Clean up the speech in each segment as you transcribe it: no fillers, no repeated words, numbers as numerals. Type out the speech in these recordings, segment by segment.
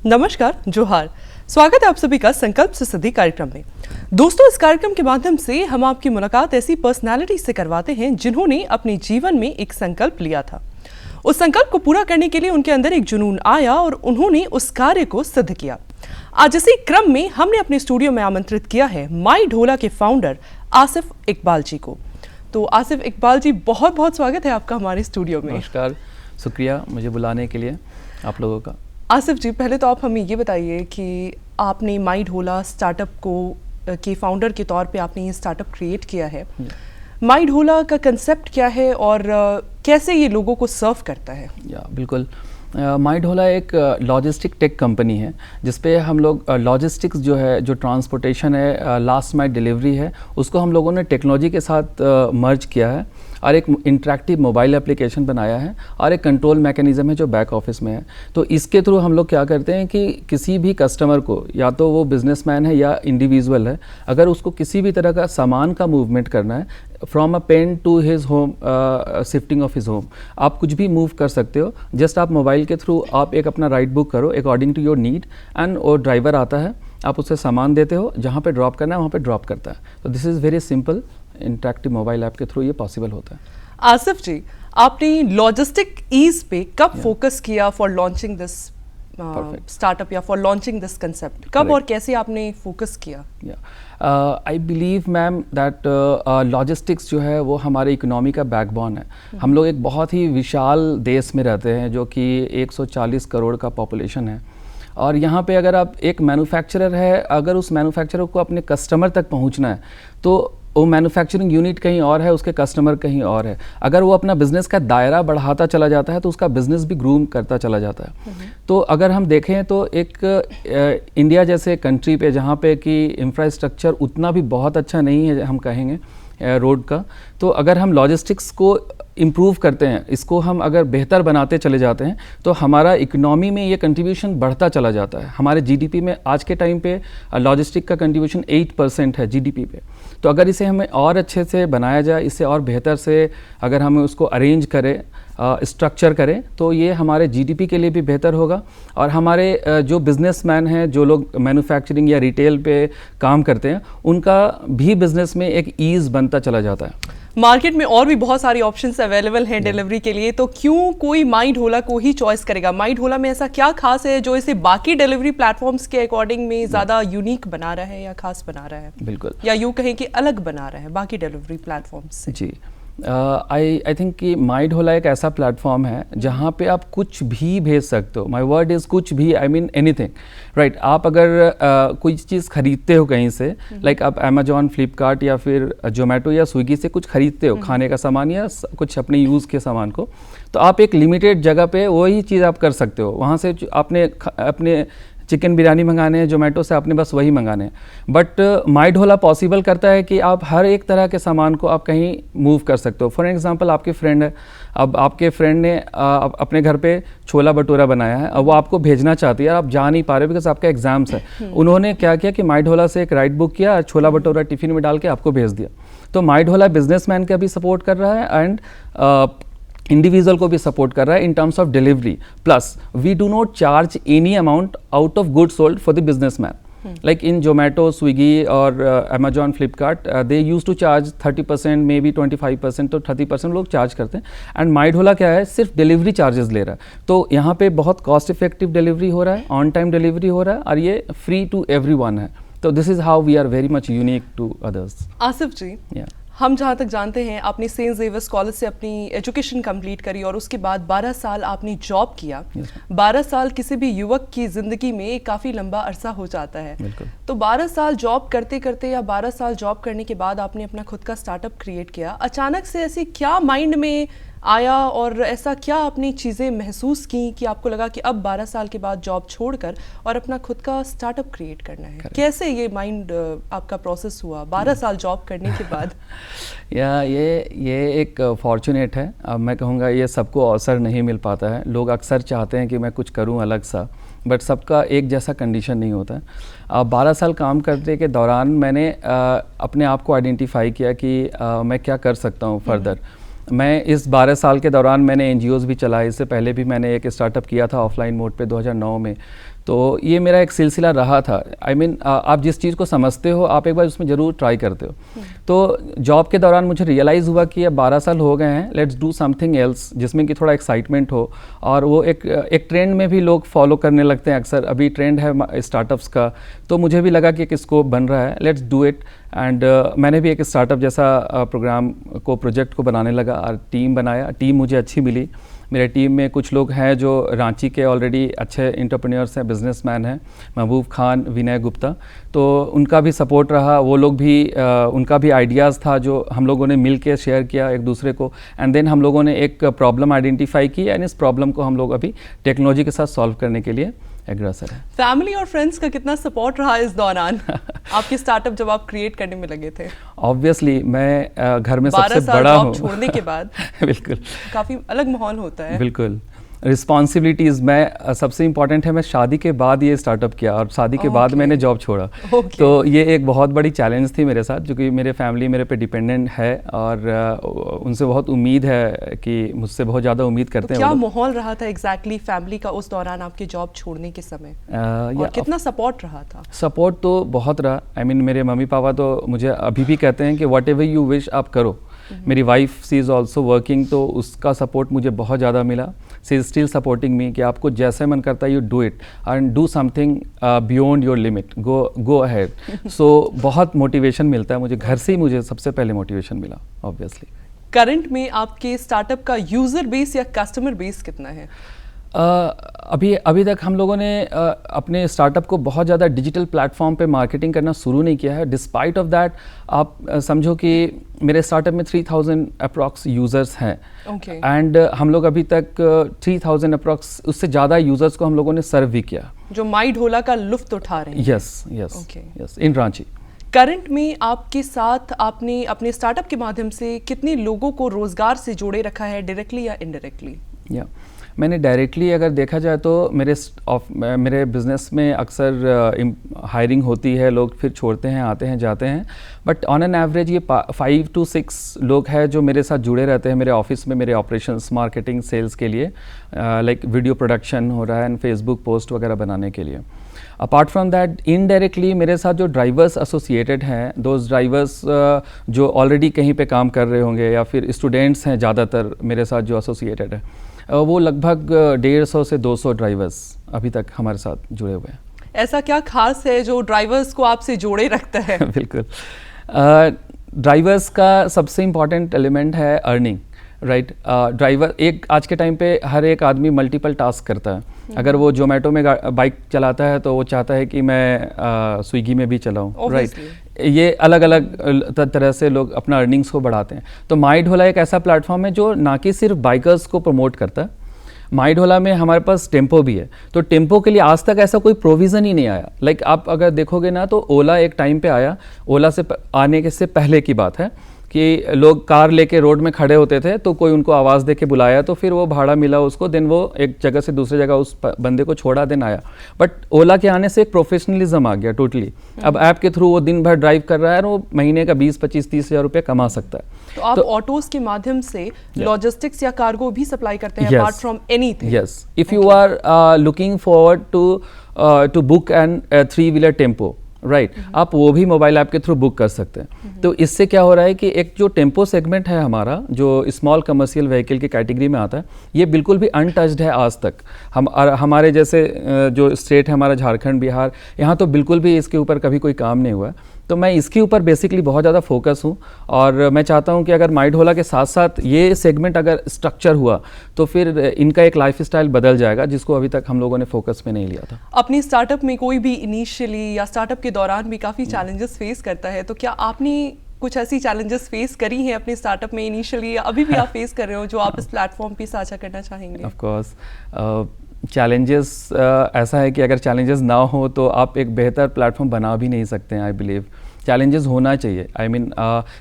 नमस्कार, जोहार। स्वागत है आप सभी का संकल्प से सिद्धि कार्यक्रम में। दोस्तों, इस कार्यक्रम के माध्यम से हम आपकी मुलाकात ऐसी पर्सनालिटी से करवाते हैं जिन्होंने अपने जीवन में एक संकल्प लिया था। उस संकल्प को पूरा करने के लिए उनके अंदर एक जुनून आया और उन्होंने उस कार्य को सिद्ध किया। आज इसी क्रम में हमने अपने स्टूडियो में आमंत्रित किया है माई ढोला के फाउंडर आसिफ इकबाल जी को। तो आसिफ इकबाल जी, बहुत बहुत स्वागत है आपका हमारे स्टूडियो में। नमस्कार, शुक्रिया मुझे बुलाने के लिए आप लोगों का। आसिफ जी, पहले तो आप हमें ये बताइए कि आपने माई ढोला स्टार्टअप को के फाउंडर के तौर पे आपने ये स्टार्टअप क्रिएट किया है। माई ढोला का कंसेप्ट क्या है और कैसे ये लोगों को सर्व करता है? बिल्कुल, माई ढोला एक लॉजिस्टिक टेक कंपनी है जिसपे हम लोग लॉजिस्टिक्स जो है, जो ट्रांसपोर्टेशन है, लास्ट माइल डिलीवरी है, उसको हम लोगों ने टेक्नोलॉजी के साथ मर्ज किया है और एक इंटरेक्टिव मोबाइल एप्लीकेशन बनाया है और एक कंट्रोल मैकेनिज्म है जो बैक ऑफिस में है। तो इसके थ्रू हम लोग क्या करते हैं कि किसी भी कस्टमर को, या तो वो बिजनेसमैन है या इंडिविजुअल है, अगर उसको किसी भी तरह का सामान का मूवमेंट करना है from a pen to his home, shifting of his home, आप कुछ भी मूव कर सकते हो। जस्ट आप मोबाइल के थ्रू आप एक अपना राइड बुक करो according to your need and वो ड्राइवर आता है, आप उससे सामान देते हो, जहाँ पे ड्रॉप करना है वहाँ पे ड्रॉप करता है। तो this is very simple, interactive mobile app के थ्रू ये पॉसिबल होता है। आसिफ जी, आपने लॉजिस्टिक ईज पे कब फोकस किया फॉर लॉन्चिंग दिस स्टार्टअप या फॉर लॉन्चिंग दिस कंसेप्ट? कब और कैसे आपने फोकस किया? I believe ma'am that logistics जो है वो हमारे इकोनॉमी का बैकबोन है। हम लोग एक बहुत ही विशाल देश में रहते हैं जो कि 140 करोड़ का पॉपुलेशन है, और यहाँ पे अगर आप एक मैन्युफैक्चरर है, अगर उस मैन्युफैक्चरर को अपने कस्टमर तक पहुँचना है तो वो मैन्युफैक्चरिंग यूनिट कहीं और है, उसके कस्टमर कहीं और है। अगर वो अपना बिजनेस का दायरा बढ़ाता चला जाता है तो उसका बिजनेस भी ग्रूम करता चला जाता है। तो अगर हम देखें तो एक इंडिया जैसे कंट्री पे जहाँ पे कि इंफ्रास्ट्रक्चर उतना भी बहुत अच्छा नहीं है, हम कहेंगे रोड का, तो अगर हम लॉजिस्टिक्स को इम्प्रूव करते हैं, इसको हम अगर बेहतर बनाते चले जाते हैं तो हमारा इकोनॉमी में ये कंट्रीब्यूशन बढ़ता चला जाता है। हमारे जीडीपी में आज के टाइम पे लॉजिस्टिक का कंट्रीब्यूशन 8% है जीडीपी पे। तो अगर इसे हमें और अच्छे से बनाया जाए, इससे और बेहतर से अगर हम उसको अरेंज करें, स्ट्रक्चर करें, तो ये हमारे जीडीपी के लिए भी बेहतर होगा और हमारे जो बिजनेसमैन हैं, जो लोग मैन्युफैक्चरिंग या रिटेल पे काम करते हैं, उनका भी बिजनेस में एक ईज़ बनता चला जाता है। मार्केट में और भी बहुत सारी ऑप्शंस अवेलेबल हैं डिलीवरी के लिए, तो क्यों कोई माई ढोला को ही चॉइस करेगा? माई ढोला में ऐसा क्या खास है जो इसे बाकी डिलीवरी प्लेटफॉर्म्स के अकॉर्डिंग में ज़्यादा यूनिक बना रहा है या खास बना रहा है? बिल्कुल, या यूँ कहें कि अलग बना रहा है बाकी डिलीवरी प्लेटफॉर्म्स से? जी, आई थिंक कि माई ढोला एक ऐसा प्लेटफॉर्म है जहाँ पे आप कुछ भी भेज सकते हो। माई वर्ड इज़ कुछ भी, आई मीन एनीथिंग, राइट। आप अगर कोई चीज़ खरीदते हो कहीं से, लाइक आप अमेजॉन, फ्लिपकार्ट या फिर जोमेटो या स्विगी से कुछ खरीदते हो, खाने का सामान या कुछ अपने यूज़ के सामान को, तो आप एक लिमिटेड जगह पे वही चीज़ आप कर सकते हो। वहाँ से आपने अपने चिकन बिरयानी मंगाने हैं जोमेटो से, आपने बस वही मंगाने हैं। बट माई ढोला पॉसिबल करता है कि आप हर एक तरह के सामान को आप कहीं मूव कर सकते हो। फॉर एग्जांपल, आपके फ्रेंड है, अब आपके फ्रेंड ने अपने घर पे छोला भटूरा बनाया है, अब वो आपको भेजना चाहती है, आप जा नहीं पा रहे बिकॉज आपका एग्जाम्स है। उन्होंने क्या किया कि माई ढोला से एक राइड बुक किया, छोला भटूरा टिफिन में डाल के आपको भेज दिया। तो माई ढोला बिजनेसमैन का भी सपोर्ट कर रहा है एंड इंडिविजुअल को भी सपोर्ट कर रहा है in terms of delivery. Plus we do not charge any amount out of good sold for the businessman. Like in Zomato, Swiggy और Amazon, Flipkart, they used to charge 30%, maybe 25%, तो 30% लोग चार्ज करते हैं। एंड माई ढोला क्या है, सिर्फ डिलीवरी चार्जेस ले रहा है। तो यहाँ पे बहुत कॉस्ट इफेक्टिव डिलीवरी हो रहा है, ऑन टाइम डिलीवरी हो रहा है और ये फ्री टू एवरीवन है। तो this is how we are very much unique to others. Asif ji, हम जहाँ तक जानते हैं आपने सेंट ज़ेवियर्स कॉलेज से अपनी एजुकेशन कंप्लीट करी और उसके बाद 12 साल आपने जॉब किया। 12 साल किसी भी युवक की ज़िंदगी में काफ़ी लंबा अरसा हो जाता है। तो 12 साल जॉब करते करते या 12 साल जॉब करने के बाद आपने अपना खुद का स्टार्टअप क्रिएट किया। अचानक से ऐसी क्या माइंड में आया और ऐसा क्या अपनी चीज़ें महसूस की कि आपको लगा कि अब 12 साल के बाद जॉब छोड़कर और अपना खुद का स्टार्टअप क्रिएट करना है? कैसे ये माइंड आपका प्रोसेस हुआ 12 साल जॉब करने के बाद? ये एक फॉर्चुनेट है। अब मैं कहूँगा ये सबको अवसर नहीं मिल पाता है। लोग अक्सर चाहते हैं कि मैं कुछ करूँ अलग सा, बट सबका एक जैसा कंडीशन नहीं होता है। 12 साल काम करने के दौरान मैंने अपने आप को आइडेंटिफाई किया कि मैं क्या कर सकता हूँ फर्दर। मैं इस 12 साल के दौरान मैंने एनजीओज़ भी चलाए। इससे पहले भी मैंने एक स्टार्टअप किया था ऑफलाइन मोड पे 2009 में। तो ये मेरा एक सिलसिला रहा था। आई मीन आप जिस चीज़ को समझते हो आप एक बार उसमें ज़रूर ट्राई करते हो। तो जॉब के दौरान मुझे रियलाइज़ हुआ कि अब 12 साल हो गए हैं, लेट्स डू समथिंग एल्स जिसमें कि थोड़ा एक्साइटमेंट हो। और वो एक ट्रेंड में भी लोग फॉलो करने लगते हैं अक्सर, अभी ट्रेंड है स्टार्टअप्स का, तो मुझे भी लगा कि एक स्कोप बन रहा है, लेट्स डू इट। एंड मैंने भी एक स्टार्टअप जैसा प्रोजेक्ट को बनाने लगा और टीम बनाया। टीम मुझे अच्छी मिली। मेरे टीम में कुछ लोग हैं जो रांची के ऑलरेडी अच्छे एंटरप्रेन्योर्स हैं, बिजनेसमैन हैं, महबूब खान, विनय गुप्ता, तो उनका भी सपोर्ट रहा। वो लोग भी उनका भी आइडियाज़ था जो हम लोगों ने मिल के शेयर किया एक दूसरे को। एंड देन हम लोगों ने एक प्रॉब्लम आइडेंटिफाई की एंड इस प्रॉब्लम को हम लोग अभी टेक्नोलॉजी के साथ सॉल्व करने के लिए एग्रेसर है। फैमिली और फ्रेंड्स का कितना सपोर्ट रहा इस दौरान आपकी स्टार्टअप जब आप क्रिएट करने में लगे थे? ऑब्वियसली मैं घर में सबसे 12 साल बड़ा जॉब हूँ। छोड़ने के बाद बिल्कुल काफी अलग माहौल होता है। बिल्कुल रिस्पॉन्सिबिलिटीज़, मैं सबसे इम्पॉर्टेंट है, मैं शादी के बाद ये स्टार्टअप किया और शादी के बाद मैंने जॉब छोड़ा। तो ये एक बहुत बड़ी चैलेंज थी मेरे साथ, जो कि मेरे फैमिली मेरे पे डिपेंडेंट है और उनसे बहुत उम्मीद है कि मुझसे बहुत ज़्यादा उम्मीद करते हैं। क्या माहौल रहा था एग्जैक्टली फैमिली का उस दौरान आपके जॉब छोड़ने के समय, और कितना सपोर्ट रहा था? सपोर्ट तो बहुत रहा। आई मीन मेरे मम्मी पापा तो मुझे अभी भी कहते हैं कि वॉट एवर यू विश आप करो। मेरी wife she is also working, तो उसका सपोर्ट मुझे बहुत ज़्यादा मिला। She is still supporting me कि आपको जैसे मन करता है you do it and do something beyond your limit, go ahead. So बहुत मोटिवेशन मिलता है मुझे घर से ही, मुझे सबसे पहले मोटिवेशन मिला ऑब्वियसली। करंट में आपके स्टार्टअप का यूज़र बेस या कस्टमर बेस कितना है? अभी तक हम लोगों ने अपने स्टार्टअप को बहुत ज़्यादा डिजिटल प्लेटफॉर्म पे मार्केटिंग करना शुरू नहीं किया है। डिस्पाइट ऑफ दैट आप समझो कि मेरे स्टार्टअप में 3000 अप्रॉक्स यूज़र्स हैं एंड हम लोग अभी तक 3000 अप्रॉक्स, उससे ज़्यादा यूज़र्स को हम लोगों ने सर्व भी किया, जो माई ढोला का लुफ्त उठा रहे हैं। Yes in Ranchi. करंट में आपके साथ आपने अपने स्टार्टअप के माध्यम से कितने लोगों को रोज़गार से जोड़े रखा है, डायरेक्टली या इनडायरेक्टली? मैंने डायरेक्टली अगर देखा जाए तो मेरे बिज़नेस में अक्सर हायरिंग होती है, लोग फिर छोड़ते हैं, आते हैं, जाते हैं, बट ऑन एन एवरेज ये 5 to 6 लोग हैं जो मेरे साथ जुड़े रहते हैं मेरे ऑफिस में, मेरे ऑपरेशंस, मार्केटिंग, सेल्स के लिए, लाइक वीडियो प्रोडक्शन हो रहा है एंड फेसबुक पोस्ट वगैरह बनाने के लिए। अपार्ट फ्रॉम दैट इनडायरेक्टली मेरे साथ जो ड्राइवर्स एसोसिएटेड हैं, दोज ड्राइवर्स जो ऑलरेडी कहीं पे काम कर रहे होंगे या फिर स्टूडेंट्स हैं ज़्यादातर मेरे साथ जो एसोसिएटेड है, वो लगभग 150 से 200 ड्राइवर्स अभी तक हमारे साथ जुड़े हुए हैं। ऐसा क्या खास है जो ड्राइवर्स को आपसे जोड़े रखता है? बिल्कुल, ड्राइवर्स का सबसे इम्पॉर्टेंट एलिमेंट है अर्निंग, राइट। ड्राइवर एक आज के टाइम पे हर एक आदमी मल्टीपल टास्क करता है। अगर वो जोमेटो में बाइक चलाता है तो वो चाहता है कि मैं स्विगी में भी चलाऊं, राइट। ये अलग अलग तरह से लोग अपना अर्निंग्स को बढ़ाते हैं। तो माई ढोला एक ऐसा प्लेटफॉर्म है जो ना कि सिर्फ बाइकर्स को प्रमोट करता है, माई ढोला में हमारे पास टेम्पो भी है। तो टेम्पो के लिए आज तक ऐसा कोई प्रोविज़न ही नहीं आया। लाइक आप अगर देखोगे ना तो ओला एक टाइम पे आया, ओला से आने के से पहले की बात है कि लोग कार लेके रोड में खड़े होते थे तो कोई उनको आवाज़ दे के बुलाया तो फिर वो भाड़ा मिला उसको, देन वो एक जगह से दूसरी जगह उस बंदे को छोड़ा, देन आया। बट ओला के आने से एक प्रोफेशनलिज्म आ गया टोटली। अब ऐप के थ्रू वो दिन भर ड्राइव कर रहा है और वो महीने का 20, 25, 30 हज़ार रुपये कमा सकता है। तो आप ऑटोज के माध्यम से लॉजिस्टिक्स या कार्गो भी सप्लाई करते हैं apart from anything? Yes, if you are looking forward to book an 3-wheeler tempo, right, आप वो भी मोबाइल ऐप के थ्रू बुक कर सकते हैं। तो इससे क्या हो रहा है कि एक जो टेम्पो सेगमेंट है हमारा, जो स्मॉल कमर्शियल व्हीकल की कैटेगरी में आता है, ये बिल्कुल भी अनटच्ड है आज तक। हमारे जैसे जो स्टेट है हमारा झारखंड, बिहार, यहाँ तो बिल्कुल भी इसके ऊपर कभी कोई काम नहीं हुआ है। तो मैं इसके ऊपर बेसिकली बहुत ज़्यादा फोकस हूँ और मैं चाहता हूँ कि अगर माई ढोला के साथ साथ ये सेगमेंट अगर स्ट्रक्चर हुआ तो फिर इनका एक लाइफस्टाइल बदल जाएगा, जिसको अभी तक हम लोगों ने फोकस में नहीं लिया था। अपनी स्टार्टअप में कोई भी इनिशियली या स्टार्टअप के दौरान भी काफ़ी चैलेंजेस फेस करता है, तो क्या आपने कुछ ऐसी चैलेंजेस फेस करी हैं अपने स्टार्टअप में इनिशियली, या अभी भी आप फेस कर रहे हो जो आप इस प्लेटफॉर्म पे साझा करना चाहेंगे? ऑफ कोर्स चैलेंजेस ऐसा है कि अगर चैलेंजेस ना हो तो आप एक बेहतर प्लेटफॉर्म बना भी नहीं सकते हैं। आई बिलीव चैलेंजेस होना चाहिए। आई मीन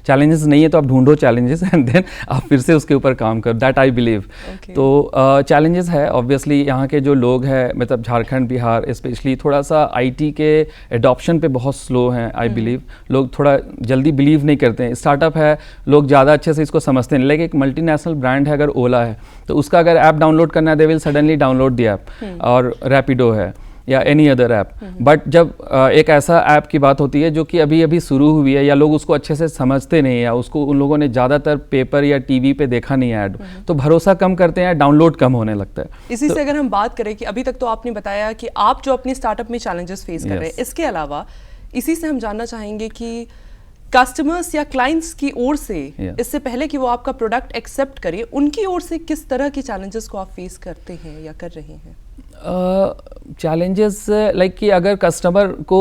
चैलेंजेस नहीं है तो आप ढूंढो चैलेंजेस एंड देन आप फिर से उसके ऊपर काम करो, दैट आई बिलीव। तो चैलेंजेस है ऑब्वियसली। यहाँ के जो लोग हैं, मतलब झारखंड, बिहार स्पेशली, थोड़ा सा आईटी के एडॉप्शन पे बहुत स्लो हैं। आई बिलीव लोग थोड़ा जल्दी बिलीव नहीं करते हैं। स्टार्टअप है, लोग ज़्यादा अच्छे से इसको समझते नहीं। लाइक एक मल्टीनेशनल ब्रांड है अगर ओला है, तो उसका अगर ऐप डाउनलोड करना है, they will suddenly download the app. और रैपिडो है, या एनी अदर ऐप, बट जब एक ऐसा ऐप की बात होती है जो कि अभी अभी शुरू हुई है या लोग उसको अच्छे से समझते नहीं, या उसको उन लोगों ने ज़्यादातर पेपर या टीवी पे देखा नहीं है ऐड, तो भरोसा कम करते हैं, डाउनलोड कम होने लगता है। इसी से अगर हम बात करें कि अभी तक तो आपने बताया कि आप जो अपनी स्टार्टअप में चैलेंजेस फेस कर रहे हैं, इसके अलावा इसी से हम जानना चाहेंगे कि कस्टमर्स या क्लाइंट्स की ओर से इससे पहले कि वो आपका प्रोडक्ट एक्सेप्ट करें, उनकी ओर से किस तरह के चैलेंजेस को आप फेस करते हैं या कर रहे हैं? चैलेंजेस लाइक कि अगर कस्टमर को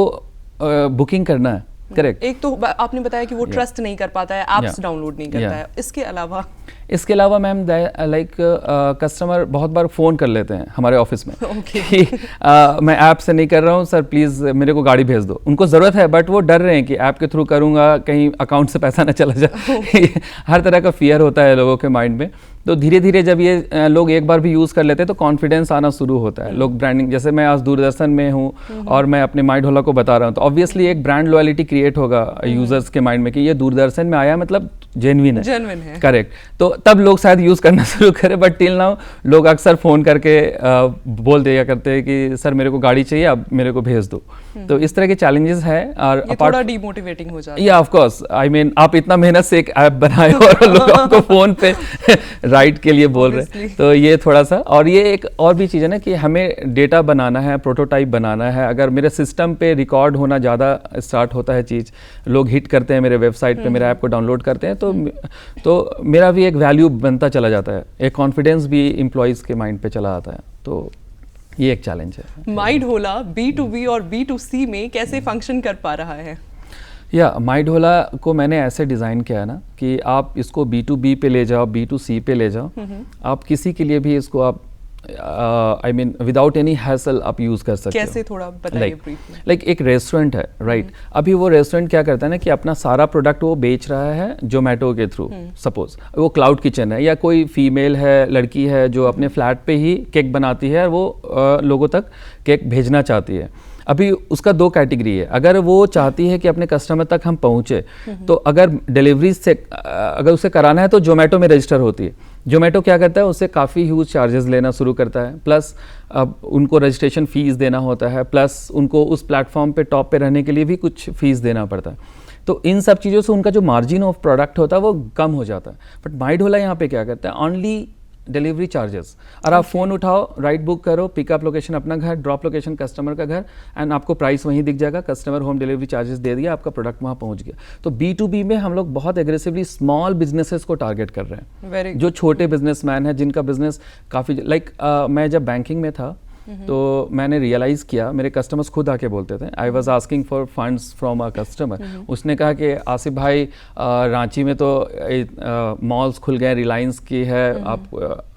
बुकिंग करना है, करेक्ट, एक तो आपने बताया कि वो ट्रस्ट नहीं कर पाता है, ऐप्स डाउनलोड नहीं करता है, इसके अलावा मैम लाइक कस्टमर बहुत बार फ़ोन कर लेते हैं हमारे ऑफिस में कि मैं ऐप से नहीं कर रहा हूँ सर, प्लीज़ मेरे को गाड़ी भेज दो। उनको ज़रूरत है बट वो डर रहे हैं कि ऐप के थ्रू करूँगा कहीं अकाउंट से पैसा ना चला जाए। हर तरह का फियर होता है लोगों के माइंड में। तो धीरे धीरे जब ये लोग एक बार भी यूज़ कर लेते हैं तो कॉन्फिडेंस आना शुरू होता है। लोग ब्रांडिंग, जैसे मैं आज दूरदर्शन में हूँ और मैं अपने माइंड होला को बता रहा हूँ, तो ऑब्वियसली एक ब्रांड लॉयल्टी क्रिएट होगा यूजर्स के माइंड में कि ये दूरदर्शन में आया मतलब जेन्युइन है, करेक्ट। तो तब लोग शायद यूज़ करना शुरू करें, बट टिल नाउ लोग अक्सर फ़ोन करके बोल दिया करते हैं कि सर मेरे को गाड़ी चाहिए, अब मेरे को भेज दो। तो इस तरह के चैलेंजेस हैं। और ये थोड़ा डीमोटिवेटिंग हो जाता है। या ऑफ कोर्स, आई मीन आप इतना मेहनत से एक ऐप बनाए और लोग आपको फ़ोन पे राइट के लिए बोल रहे हैं, तो ये थोड़ा सा। और ये एक और भी चीज़ है ना कि हमें डेटा बनाना है, प्रोटोटाइप बनाना है। अगर मेरे सिस्टम पे रिकॉर्ड होना ज़्यादा स्टार्ट होता है चीज़, लोग हिट करते हैं मेरे वेबसाइट पे, मेरे ऐप को डाउनलोड करते हैं, तो मेरा भी एक वैल्यू बनता चला जाता है, एक कॉन्फिडेंस भी एम्प्लॉयज़ के माइंड पे चला आता है। तो ये एक चैलेंज है। माइंडहोला B2B और B2C में कैसे फंक्शन कर पा रहा है? या माइंडहोला को मैंने ऐसे डिज़ाइन किया है ना कि आप इसको B2B पे ले जाओ, B2C पे ले जाओ, आप किसी के लिए भी इसको आप I mean without any hassle आप यूज़ कर सकते हो। कैसे, थोड़ा बताइए ब्रीफली। लाइक एक रेस्टोरेंट है, राइट? अभी वो रेस्टोरेंट क्या करता है ना कि अपना सारा प्रोडक्ट वो बेच रहा है जोमेटो के थ्रू। सपोज वो क्लाउड किचन है या कोई फीमेल है, लड़की है जो अपने फ्लैट पे ही केक बनाती है और वो लोगों तक केक भेजना चाहती है। अभी उसका दो कैटेगरी है। अगर वो चाहती है कि अपने कस्टमर तक हम पहुंचे, तो अगर डिलीवरी से अगर उसे कराना है तो जोमेटो में रजिस्टर होती है। जोमेटो क्या करता है, उससे काफ़ी ह्यूज चार्जेस लेना शुरू करता है, प्लस अब उनको रजिस्ट्रेशन फ़ीस देना होता है, प्लस उनको उस प्लेटफॉर्म पे टॉप पे रहने के लिए भी कुछ फ़ीस देना पड़ता है। तो इन सब चीज़ों से उनका जो मार्जिन ऑफ प्रोडक्ट होता है वो कम हो जाता है। बट माइंडहोला यहाँ पे क्या करता है, ओनली डिलीवरी चार्जेस। और आप फ़ोन उठाओ, राइड बुक करो, पिकअप लोकेशन अपना घर, ड्रॉप लोकेशन कस्टमर का घर, एंड आपको प्राइस वहीं दिख जाएगा, कस्टमर होम डिलीवरी चार्जेस दे दिया, आपका प्रोडक्ट वहाँ पहुँच गया। तो B2B में हम लोग बहुत एग्रेसिवली स्मॉल बिजनेसेस को टारगेट कर रहे हैं, जो छोटे बिजनेसमैन हैं, जिनका बिजनेस काफ़ी लाइक मैं जब बैंकिंग में था तो मैंने रियलाइज़ किया, मेरे कस्टमर्स खुद आके बोलते थे, I was asking for funds from a customer. उसने कहा कि आसिफ भाई रांची में तो मॉल्स खुल गए, रिलायंस की है, आप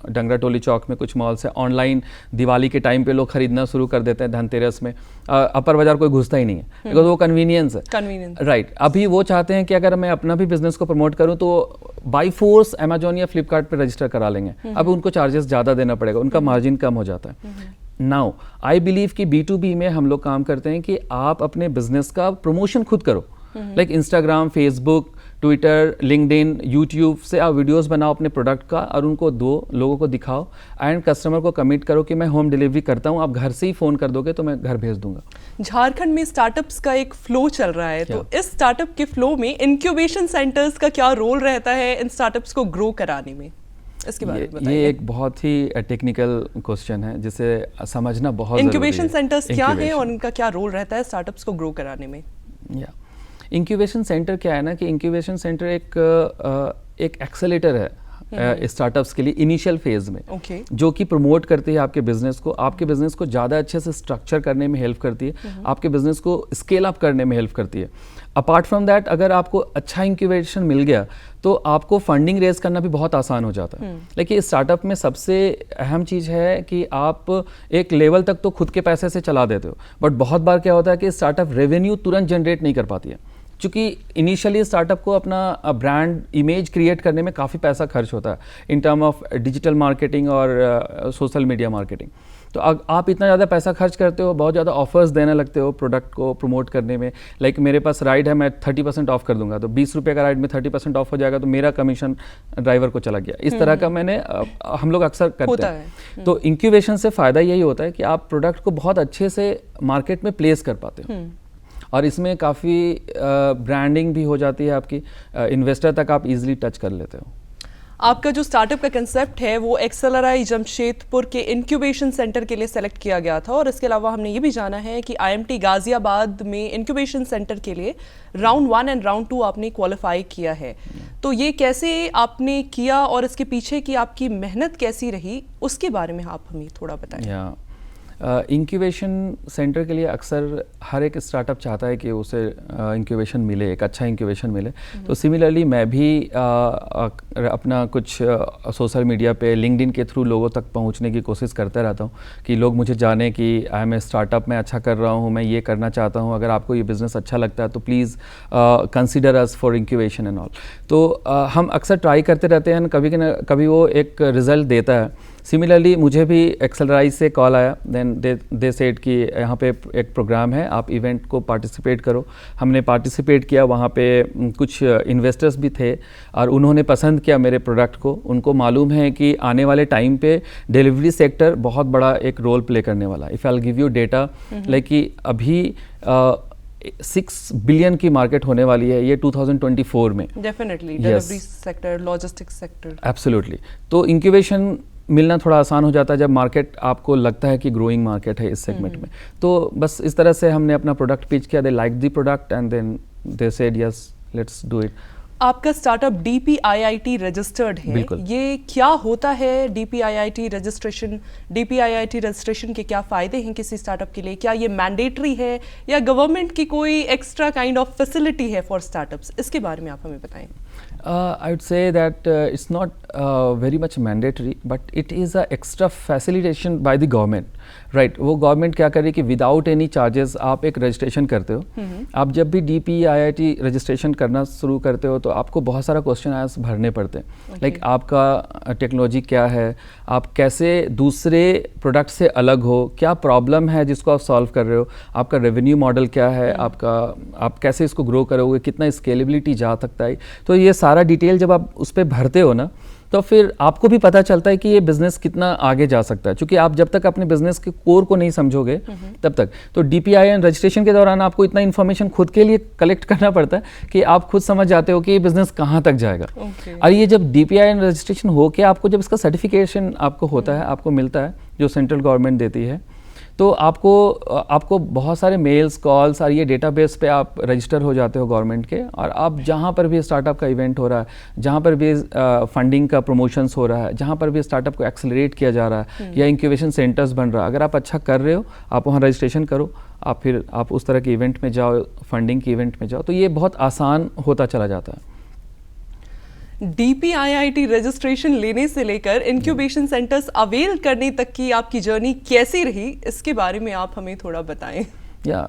डंगरा टोली चौक में कुछ मॉल्स है, ऑनलाइन दिवाली के टाइम पे लोग खरीदना शुरू कर देते हैं, धनतेरस में अपर बाजार कोई घुसता ही नहीं है, बिकॉज वो कन्वीनियंस है, राइट। अभी वो चाहते हैं कि अगर मैं अपना भी बिजनेस को प्रमोट करूँ तो बाई फोर्स अमेजोन या फ्लिपकार्ट पर रजिस्टर करा लेंगे। अब उनको चार्जेस ज़्यादा देना पड़ेगा, उनका मार्जिन कम हो जाता है। नाउ आई बिलीव कि B2B में हम लोग काम करते हैं कि आप अपने बिजनेस का प्रमोशन खुद करो, like Instagram, Facebook, Twitter, LinkedIn, YouTube से आप वीडियोस बनाओ अपने प्रोडक्ट का और उनको दो, लोगों को दिखाओ, एंड कस्टमर को कमिट करो कि मैं होम डिलीवरी करता हूँ, आप घर से ही फ़ोन कर दोगे तो मैं घर भेज दूंगा। झारखंड में स्टार्टअप्स का एक फ्लो चल रहा है, तो इस स्टार्टअप के फ्लो में इंक्यूबेशन सेंटर्स का क्या रोल रहता है इन स्टार्टअप्स को ग्रो कराने में? इसके बारे में बताइए। ये एक बहुत ही टेक्निकल क्वेश्चन है जिसे समझना बहुत इंक्यूबेशन सेंटर्स क्या है और इनका क्या रोल रहता है स्टार्टअप्स को ग्रो कराने में? इंक्यूबेशन सेंटर क्या है ना कि इंक्यूबेशन सेंटर एक एक्सेलेरेटर है स्टार्टअप्स के लिए इनिशियल फेज में, जो कि प्रमोट करती है आपके बिजनेस को, आपके बिजनेस को ज़्यादा अच्छे से स्ट्रक्चर करने में हेल्प करती है, आपके बिजनेस को स्केल अप करने में हेल्प करती है। अपार्ट फ्रॉम दैट, अगर आपको अच्छा इंक्यूबेशन मिल गया तो आपको फंडिंग रेज करना भी बहुत आसान हो जाता है। लेकिन स्टार्टअप में सबसे अहम चीज़ है कि आप एक लेवल तक तो खुद के पैसे से चला देते हो, बट बहुत बार क्या होता है कि स्टार्टअप रेवेन्यू तुरंत जनरेट नहीं कर पाती है, क्योंकि इनिशियली स्टार्टअप को अपना ब्रांड इमेज क्रिएट करने में काफ़ी पैसा खर्च होता है in term of digital marketing और सोशल मीडिया मार्केटिंग। तो आप इतना ज़्यादा पैसा खर्च करते हो, बहुत ज़्यादा ऑफर्स देने लगते हो प्रोडक्ट को प्रमोट करने में। लाइक मेरे पास राइड है, मैं 30% ऑफ कर दूंगा, तो 20 रुपये का राइड में 30% ऑफ हो जाएगा, तो मेरा कमीशन ड्राइवर को चला गया। इस तरह का मैंने हम लोग अक्सर करते हैं। तो इंक्यूबेशन से फ़ायदा यही होता है कि आप प्रोडक्ट को बहुत अच्छे से मार्केट में प्लेस कर पाते हो, और इसमें काफ़ी ब्रांडिंग भी हो जाती है आपकी, इन्वेस्टर तक आप इजीली टच कर लेते हो। आपका जो स्टार्टअप का कंसेप्ट है वो एक्सेलराई जमशेदपुर के इंक्यूबेशन सेंटर के लिए सेलेक्ट किया गया था, और इसके अलावा हमने ये भी जाना है कि आईएमटी गाजियाबाद में इंक्यूबेशन सेंटर के लिए राउंड 1 एंड राउंड 2 आपने क्वालिफाई किया है। तो ये कैसे आपने किया और इसके पीछे की आपकी मेहनत कैसी रही, उसके बारे में आप हमें थोड़ा बताएं। इंक्यूबेशन सेंटर के लिए अक्सर हर एक स्टार्टअप चाहता है कि उसे इंक्यूबेशन मिले, एक अच्छा इंक्यूबेशन मिले। तो सिमिलरली मैं भी अपना कुछ सोशल मीडिया पे लिंक्डइन के थ्रू लोगों तक पहुंचने की कोशिश करता रहता हूं कि लोग मुझे जाने कि आई एम ए स्टार्टअप में अच्छा कर रहा हूं, मैं ये करना चाहता हूं, अगर आपको ये बिज़नेस अच्छा लगता है तो please consider us for incubation and all. तो हम अक्सर ट्राई करते रहते हैं, कभी वो एक रिज़ल्ट देता है। सिमिलरली मुझे भी एक्सेलराइज से कॉल आया, देन दे सेड कि यहाँ पे एक प्रोग्राम है, आप इवेंट को पार्टिसिपेट करो। हमने पार्टिसिपेट किया, वहाँ पे कुछ इन्वेस्टर्स भी थे और उन्होंने पसंद किया मेरे प्रोडक्ट को। उनको मालूम है कि आने वाले टाइम पे डिलीवरी सेक्टर बहुत बड़ा एक रोल प्ले करने वाला है। If I will give you data, like कि अभी 6 बिलियन की मार्केट होने वाली है ये 2024 में। Definitely delivery sector, logistics sector, absolutely. तो इंक्यूबेशन मिलना थोड़ा आसान हो जाता है जब मार्केट आपको लगता है कि ग्रोइंग मार्केट है इस सेगमेंट में। तो बस इस तरह से हमने अपना प्रोडक्ट पिच किया, they like the product and then they said yes let's do it. आपका स्टार्टअप DPIIT रजिस्टर्ड है, ये क्या होता है DPIIT रजिस्ट्रेशन? DPIIT रजिस्ट्रेशन के क्या फ़ायदे हैं किसी स्टार्टअप के लिए? क्या ये मैंडेटरी है या गवर्नमेंट की कोई एक्स्ट्रा काइंड ऑफ फैसिलिटी है फॉर स्टार्टअप्स? इसके बारे में आप हमें बताएं। I would say that it's not very much mandatory, but it is a extra facilitation by the government, right? वो गवर्नमेंट क्या करे कि विदाउट एनी चार्जेस आप एक रजिस्ट्रेशन करते हो। आप जब भी DPIIT रजिस्ट्रेशन करना शुरू करते हो तो आपको बहुत सारा क्वेश्चन आंसर भरने पड़ते हैं। लाइक आपका टेक्नोलॉजी क्या है, आप कैसे दूसरे प्रोडक्ट से अलग हो, क्या प्रॉब्लम है जिसको आप सॉल्व कर रहे हो, आपका रेवेन्यू मॉडल क्या है, आप कैसे इसको ग्रो करोगे, कितना स्केलेबिलिटी जा सकता है। तो ये सारा डिटेल जब आप उस पर भरते हो ना, तो फिर आपको भी पता चलता है कि ये बिज़नेस कितना आगे जा सकता है। क्योंकि आप जब तक अपने बिज़नेस के कोर को नहीं समझोगे तब तक, तो DPIIT रजिस्ट्रेशन के दौरान आपको इतना इन्फॉर्मेशन खुद के लिए कलेक्ट करना पड़ता है कि आप खुद समझ जाते हो कि ये बिज़नेस कहाँ तक जाएगा। और ये जब DPIIT रजिस्ट्रेशन हो के आपको जब इसका सर्टिफिकेशन आपको होता है, आपको मिलता है जो सेंट्रल गवर्नमेंट देती है, तो आपको बहुत सारे मेल्स, कॉल्स और ये डेटाबेस पे आप रजिस्टर हो जाते हो गवर्नमेंट के, और आप जहाँ पर भी स्टार्टअप का इवेंट हो रहा है, जहाँ पर भी फंडिंग का प्रमोशंस हो रहा है, जहाँ पर भी स्टार्टअप को एक्सेलरेट किया जा रहा है या इंक्यूबेशन सेंटर्स बन रहा है, अगर आप अच्छा कर रहे हो आप वहाँ रजिस्ट्रेशन करो, फिर आप उस तरह के इवेंट में जाओ, फंडिंग के इवेंट में जाओ, तो ये बहुत आसान होता चला जाता है। DPIIT रजिस्ट्रेशन लेने से लेकर इंक्यूबेशन सेंटर्स अवेल करने तक की आपकी जर्नी कैसी रही, इसके बारे में आप हमें थोड़ा बताएं। Yeah,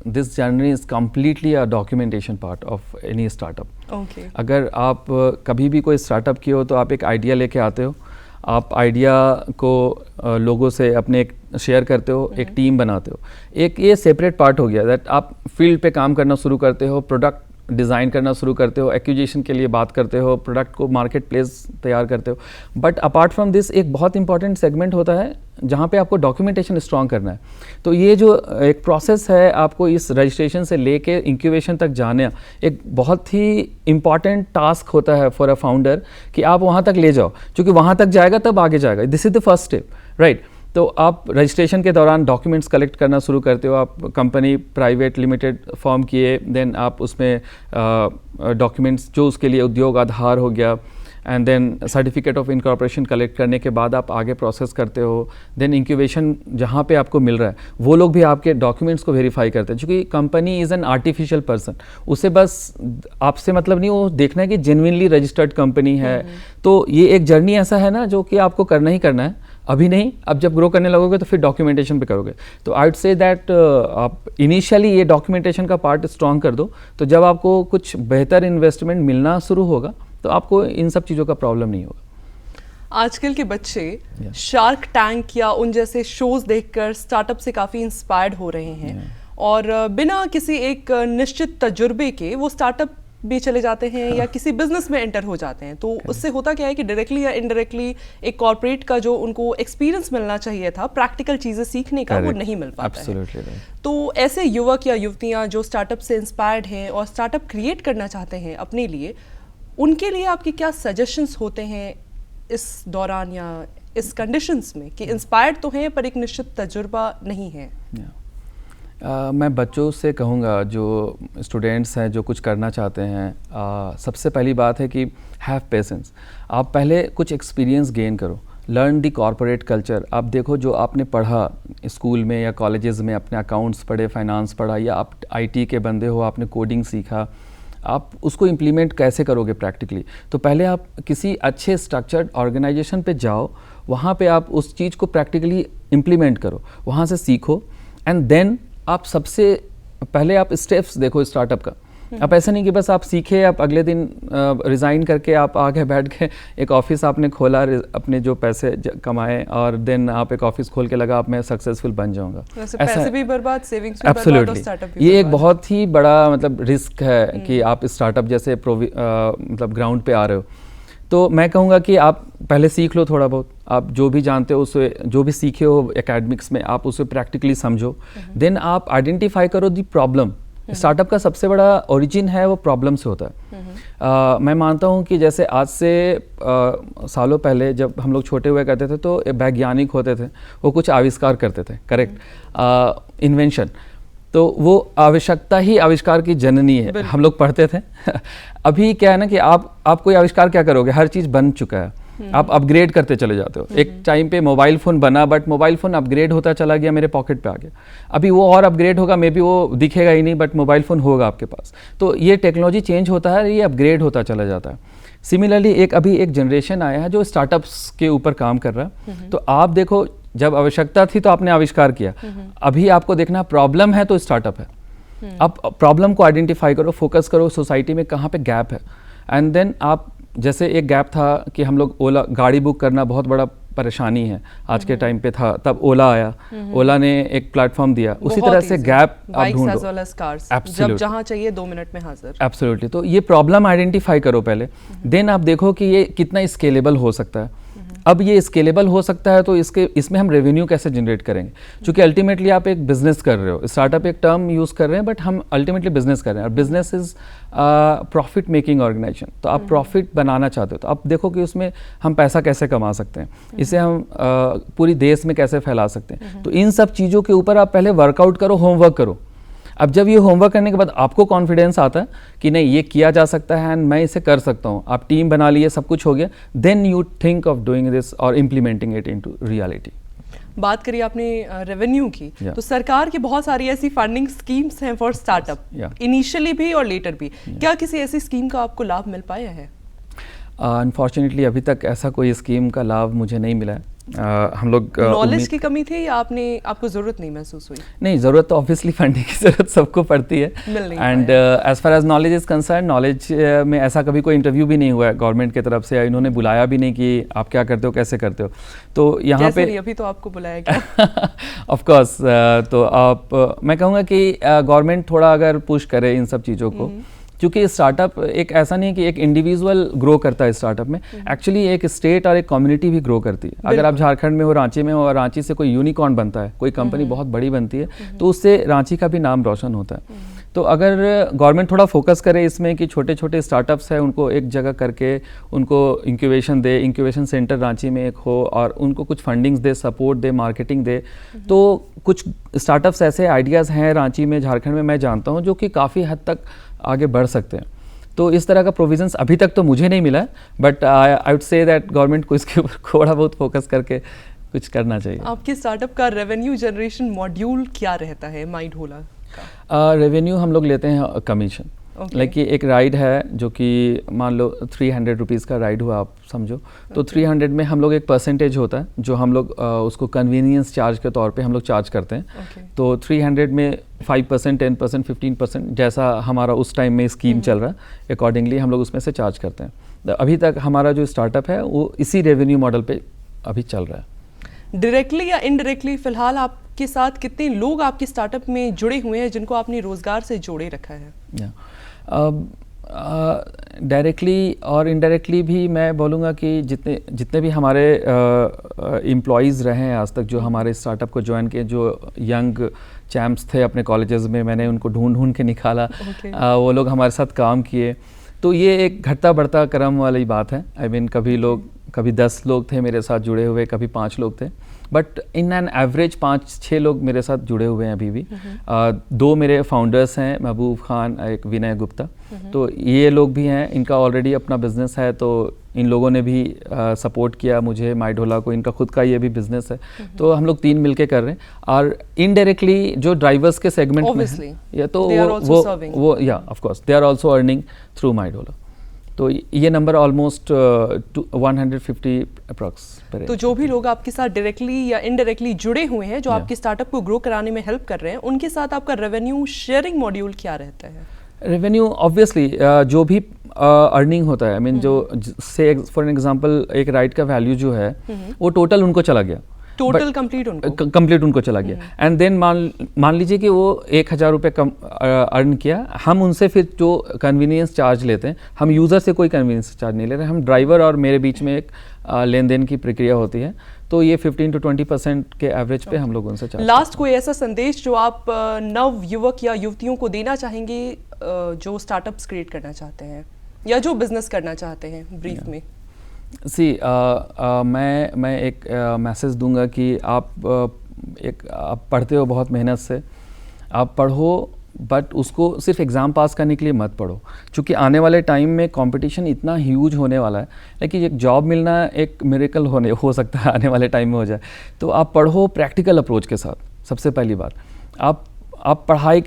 this journey is completely a documentation part of any startup. Okay. अगर आप कभी भी कोई स्टार्टअप किए हो तो आप एक आइडिया लेके आते हो, आप आइडिया को लोगों से अपने एक शेयर करते हो, एक टीम बनाते हो। एक ये सेपरेट पार्ट हो गया दैट आप फील्ड पे काम करना शुरू करते हो, प्रोडक्ट डिज़ाइन करना शुरू करते हो, एक्विजिशन के लिए बात करते हो, प्रोडक्ट को मार्केट प्लेस तैयार करते हो। बट अपार्ट फ्रॉम दिस एक बहुत इंपॉर्टेंट सेगमेंट होता है जहाँ पे आपको डॉक्यूमेंटेशन स्ट्रॉन्ग करना है। तो ये जो एक प्रोसेस है आपको इस रजिस्ट्रेशन से लेके इंक्यूबेशन तक जाने, एक बहुत ही इंपॉर्टेंट टास्क होता है फॉर अ फाउंडर कि आप वहाँ तक ले जाओ, क्योंकि वहाँ तक जाएगा तब आगे जाएगा। This is the first step, right? तो आप रजिस्ट्रेशन के दौरान डॉक्यूमेंट्स कलेक्ट करना शुरू करते हो, आप कंपनी प्राइवेट लिमिटेड फॉर्म किए, देन आप उसमें डॉक्यूमेंट्स जो उसके लिए उद्योग आधार हो गया, and then certificate of incorporation collect करने के बाद आप आगे प्रोसेस करते हो। देन इंक्यूबेशन जहाँ पे आपको मिल रहा है वो लोग भी आपके डॉक्यूमेंट्स को वेरीफाई करते हैं, क्योंकि company is an artificial person, उसे बस आपसे मतलब नहीं, वो देखना है कि जेन्युइनली रजिस्टर्ड कंपनी है। तो ये एक जर्नी ऐसा है ना जो कि आपको करना ही करना है, अभी नहीं, अब जब ग्रो करने लगोगे तो फिर डॉक्यूमेंटेशन पे करोगे। तो आई वुड से दैट आप इनिशियली ये डॉक्यूमेंटेशन का पार्ट स्ट्रॉन्ग कर दो, तो जब आपको कुछ बेहतर इन्वेस्टमेंट मिलना शुरू होगा तो आपको इन सब चीज़ों का प्रॉब्लम नहीं होगा। आजकल के बच्चे शार्क टैंक या उन जैसे शोज देखकर स्टार्टअप से काफ़ी इंस्पायर्ड हो रहे हैं और बिना किसी एक निश्चित तजुर्बे के वो स्टार्टअप भी चले जाते हैं या किसी बिजनेस में एंटर हो जाते हैं। तो उससे होता क्या है कि डायरेक्टली या इनडायरेक्टली एक कॉर्पोरेट का जो उनको एक्सपीरियंस मिलना चाहिए था, प्रैक्टिकल चीज़ें सीखने का, वो नहीं मिल पाता है। तो ऐसे युवक या युवतियाँ जो स्टार्टअप से इंस्पायर्ड हैं और स्टार्टअप क्रिएट करना चाहते हैं अपने लिए, उनके लिए आपके क्या सजेशंस होते हैं इस दौरान या इस कंडीशंस में कि इंस्पायर्ड तो हैं पर एक निश्चित तजुर्बा नहीं है? मैं बच्चों से कहूँगा जो स्टूडेंट्स हैं जो कुछ करना चाहते हैं, सबसे पहली बात है कि हैव पेशेंस। आप पहले कुछ एक्सपीरियंस गेन करो, लर्न दी कॉर्पोरेट कल्चर। आप देखो जो आपने पढ़ा स्कूल में या कॉलेजेस में, अपने अकाउंट्स पढ़े, फाइनेंस पढ़ा, या आप आईटी के बंदे हो, आपने कोडिंग सीखा, आप उसको इम्प्लीमेंट कैसे करोगे प्रैक्टिकली। तो पहले आप किसी अच्छे स्ट्रक्चर्ड ऑर्गेनाइजेशन पे जाओ, वहाँ पे आप उस चीज़ को प्रैक्टिकली इम्प्लीमेंट करो, वहाँ से सीखो, एंड देन आप सबसे पहले आप स्टेप्स देखो स्टार्टअप का। आप ऐसा नहीं कि बस आप सीखे, आप अगले दिन रिज़ाइन करके आप आगे बैठ के एक ऑफिस आपने खोला, अपने जो पैसे कमाए, और देन आप एक ऑफिस खोल के लगा आप मैं सक्सेसफुल बन जाऊंगा। पैसे भी बर्बाद, सेविंग्स भी बर्बाद और स्टार्टअप भी ये एक बहुत ही बड़ा मतलब रिस्क है कि आप स्टार्टअप जैसे मतलब ग्राउंड पे आ रहे हो। तो मैं कहूँगा कि आप पहले सीख लो थोड़ा बहुत, आप जो भी जानते हो उसे, जो भी सीखे हो एकेडमिक्स में, आप उसे प्रैक्टिकली समझो। देन आप आइडेंटिफाई करो दी प्रॉब्लम। स्टार्टअप का सबसे बड़ा ओरिजिन है वो प्रॉब्लम से होता है। मैं मानता हूँ कि जैसे आज से सालों पहले जब हम लोग छोटे हुए करते थे तो वैज्ञानिक होते थे, वो कुछ आविष्कार करते थे, करेक्ट, इन्वेंशन। तो वो आवश्यकता ही आविष्कार की जननी है, हम लोग पढ़ते थे। अभी क्या है ना कि आप कोई आविष्कार क्या करोगे, हर चीज़ बन चुका है, आप अपग्रेड करते चले जाते हो। एक टाइम पे मोबाइल फ़ोन बना, बट मोबाइल फ़ोन अपग्रेड होता चला गया, मेरे पॉकेट पे आ गया। अभी वो और अपग्रेड होगा, मे बी वो दिखेगा ही नहीं, बट मोबाइल फ़ोन होगा आपके पास। तो ये टेक्नोलॉजी चेंज होता है, ये अपग्रेड होता चला जाता है। सिमिलरली अभी एक जनरेशन आया है जो स्टार्टअप्स के ऊपर काम कर रहा है। तो आप देखो, जब आवश्यकता थी तो आपने आविष्कार किया, अभी आपको देखना प्रॉब्लम है तो स्टार्टअप है। अब प्रॉब्लम को आइडेंटिफाई करो, फोकस करो सोसाइटी में कहाँ पे गैप है, एंड देन आप, जैसे एक गैप था कि हम लोग ओला गाड़ी बुक करना बहुत बड़ा परेशानी है आज के टाइम पे था, तब ओला आया, ओला ने एक प्लेटफॉर्म दिया, उसी तरह से गैप आप ढूंढो, जब जहां चाहिए 2 मिनट में हाजिर। एब्सोल्युटली। तो ये प्रॉब्लम आइडेंटिफाई करो पहले, देन आप देखो कि ये कितना स्केलेबल हो सकता है। अब ये स्केलेबल हो सकता है तो इसमें हम रेवेन्यू कैसे जनरेट करेंगे, क्योंकि अल्टीमेटली आप एक बिजनेस कर रहे हो। स्टार्टअप एक टर्म यूज़ कर रहे हैं, बट हम अल्टीमेटली बिजनेस कर रहे हैं, और business is profit making organisation. तो आप प्रॉफिट बनाना चाहते हो, तो आप देखो कि उसमें हम पैसा कैसे कमा सकते हैं, इसे हम पूरी देश में कैसे फैला सकते हैं। तो इन सब चीज़ों के ऊपर आप पहले वर्कआउट करो, होमवर्क करो। अब जब ये होमवर्क करने के बाद आपको कॉन्फिडेंस आता है कि नहीं ये किया जा सकता है एंड मैं इसे कर सकता हूँ, आप टीम बना लिए, सब कुछ हो गया, then you think of doing this और इम्प्लीमेंटिंग इट इनटू रियलिटी। बात करिए आपने रेवेन्यू की, तो सरकार की बहुत सारी ऐसी फंडिंग स्कीम्स हैं फॉर स्टार्टअप, इनिशियली भी और लेटर भी। क्या किसी ऐसी स्कीम का आपको लाभ मिल पाया है? अनफॉर्चुनेटली अभी तक ऐसा कोई स्कीम का लाभ मुझे नहीं मिला है। हम लोग नॉलेज की कमी थी या आपको ज़रूरत नहीं महसूस हुई? नहीं, ज़रूरत तो ऑब्वियसली फंडिंग की ज़रूरत सबको पड़ती है, and as far as knowledge is concern, knowledge में ऐसा कभी कोई इंटरव्यू भी नहीं हुआ है गवर्नमेंट की तरफ से, या इन्होंने बुलाया भी नहीं कि आप क्या करते हो, कैसे करते हो। तो यहाँ पे अभी तो आपको बुलाया गया। ऑफ कोर्स, तो आप मैं कहूँगा कि गवर्नमेंट थोड़ा अगर पुश करे इन सब चीज़ों को, क्योंकि स्टार्टअप एक ऐसा नहीं है कि एक इंडिविजुअल ग्रो करता है स्टार्टअप में, एक्चुअली एक स्टेट और एक कम्युनिटी भी ग्रो करती है। अगर आप झारखंड में हो, रांची में हो, और रांची से कोई यूनिकॉर्न बनता है, कोई कंपनी बहुत बड़ी बनती है, तो उससे रांची का भी नाम रोशन होता है। तो अगर गवर्नमेंट थोड़ा फोकस करे इसमें कि छोटे छोटे स्टार्टअप्स हैं उनको एक जगह करके उनको इंक्यूबेशन दे, इंक्यूबेशन सेंटर रांची में एक हो, और उनको कुछ फंडिंग्स दे, सपोर्ट दे, मार्केटिंग दे, तो कुछ स्टार्टअप्स ऐसे आइडियाज़ हैं रांची में, झारखंड में मैं जानता हूँ, जो कि काफ़ी हद तक आगे बढ़ सकते हैं। तो इस तरह का प्रोविजंस अभी तक तो मुझे नहीं मिला है, but I would say that government को इसके ऊपर थोड़ा बहुत फोकस करके कुछ करना चाहिए। आपके स्टार्टअप का रेवेन्यू जनरेशन मॉड्यूल क्या रहता है माइंड होला का? रेवेन्यू हम लोग लेते हैं कमीशन। Okay. लाइक कि एक राइड है जो कि मान लो 300 रुपीज़ का राइड हुआ, आप समझो। तो 300 में हम लोग एक परसेंटेज होता है जो हम लोग उसको कन्वीनियंस चार्ज के तौर पे हम लोग चार्ज करते हैं। Okay. तो 300 में 5%, 10%, 15% जैसा हमारा उस टाइम में स्कीम चल रहा है, अकॉर्डिंगली हम लोग उसमें से चार्ज करते हैं। तो अभी तक हमारा जो स्टार्टअप है वो इसी रेवेन्यू मॉडल पे अभी चल रहा है। डायरेक्टली या इनडायरेक्टली फिलहाल आपके साथ कितने लोग आपके स्टार्टअप में जुड़े हुए हैं जिनको आपने रोजगार से जोड़े रखा है? डायरेक्टली और इनडायरेक्टली भी मैं बोलूँगा कि जितने भी हमारे एम्प्लॉयज़ रहे हैं आज तक, जो हमारे स्टार्टअप को ज्वाइन किए, जो यंग चैम्प्स थे अपने कॉलेजेस में, मैंने उनको ढूंढ के निकाला। Okay. वो लोग हमारे साथ काम किए। तो ये एक घटता बढ़ता क्रम वाली बात है। आई मीन कभी 10 लोग थे मेरे साथ जुड़े हुए, कभी 5 लोग थे, बट इन एन एवरेज 5-6 लोग मेरे साथ जुड़े हुए हैं अभी भी। 2 मेरे फाउंडर्स हैं, महबूब खान, एक विनय गुप्ता। तो ये लोग भी हैं, इनका ऑलरेडी अपना बिजनेस है, तो इन लोगों ने भी सपोर्ट किया मुझे, माई ढोला को। इनका खुद का ये भी बिजनेस है। तो हम लोग 3 मिलके कर रहे हैं। और इनडायरेक्टली जो ड्राइवर्स के सेगमेंट में है, या तो वो या of course they are also earning through my ढोला। तो ये नंबर ऑलमोस्ट 150 अप्रॉक्स। तो जो भी लोग आपके साथ डायरेक्टली या इनडायरेक्टली जुड़े हुए हैं, जो आपके स्टार्टअप को ग्रो कराने में हेल्प कर रहे हैं, उनके साथ आपका रेवेन्यू शेयरिंग मॉड्यूल क्या रहता है? रेवेन्यू ऑब्वियसली जो भी अर्निंग होता है, आई मीन जो से फॉर एग्जांपल एक राइड का वैल्यू जो है वो टोटल उनको चला गया, टोटल कंप्लीट उनको चला गया। एंड देन मान लीजिए कि वो 1000 रुपये कम अर्न किया, हम उनसे फिर जो कन्वीनियंस चार्ज लेते हैं, हम यूज़र से कोई कन्वीनियंस चार्ज नहीं ले रहे, हम ड्राइवर और मेरे बीच में एक लेन देन की प्रक्रिया होती है। तो ये 15 to 20% के एवरेज पे हम लोग उनसे चार्ज। लास्ट कोई ऐसा संदेश जो आप नव युवक या युवतियों को देना चाहेंगे जो स्टार्टअप्स क्रिएट करना चाहते हैं या जो बिजनेस करना चाहते हैं, ब्रीफ में? मैं एक मैसेज दूंगा कि आप पढ़ते हो बहुत मेहनत से, आप पढ़ो, बट उसको सिर्फ एग्ज़ाम पास करने के लिए मत पढ़ो, क्योंकि आने वाले टाइम में कंपटीशन इतना ह्यूज होने वाला है। लेकिन एक जॉब मिलना एक मिरेकल हो सकता है आने वाले टाइम में हो जाए। तो आप पढ़ो प्रैक्टिकल अप्रोच के साथ। सबसे पहली बात, आप पढ़ाई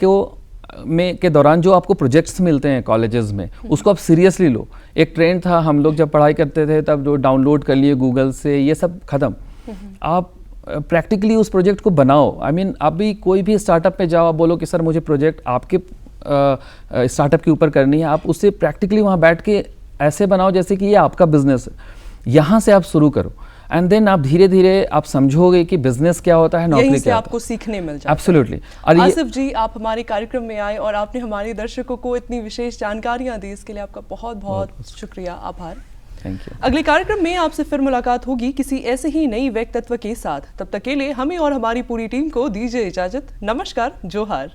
के दौरान जो आपको प्रोजेक्ट्स मिलते हैं कॉलेजेस में, उसको आप सीरियसली लो। एक ट्रेंड था, हम लोग जब पढ़ाई करते थे तब जो डाउनलोड कर लिए गूगल से, ये सब ख़त्म। आप प्रैक्टिकली उस प्रोजेक्ट को बनाओ। आई मीन आप भी कोई भी स्टार्टअप पे जाओ, आप बोलो कि सर मुझे प्रोजेक्ट आपके स्टार्टअप के ऊपर करनी है, आप उससे प्रैक्टिकली वहाँ बैठ के ऐसे बनाओ जैसे कि ये आपका बिजनेस है। यहाँ से आप शुरू करो, एंड देन आप धीरे धीरे आप समझोगे कि बिजनेस क्या होता है, नौकरी क्या आपको सीखने मिल जाए। एब्सोल्युटली। आसिफ जी, आप हमारे कार्यक्रम में आए और आपने हमारे दर्शकों को इतनी विशेष जानकारियां दी, इसके लिए आपका बहुत बहुत शुक्रिया, आभार। Thank you. अगले कार्यक्रम में आपसे फिर मुलाकात होगी किसी ऐसे ही नई व्यक्तित्व के साथ। तब तक के लिए हमें और हमारी पूरी टीम को दीजिए इजाजत। नमस्कार, जोहार।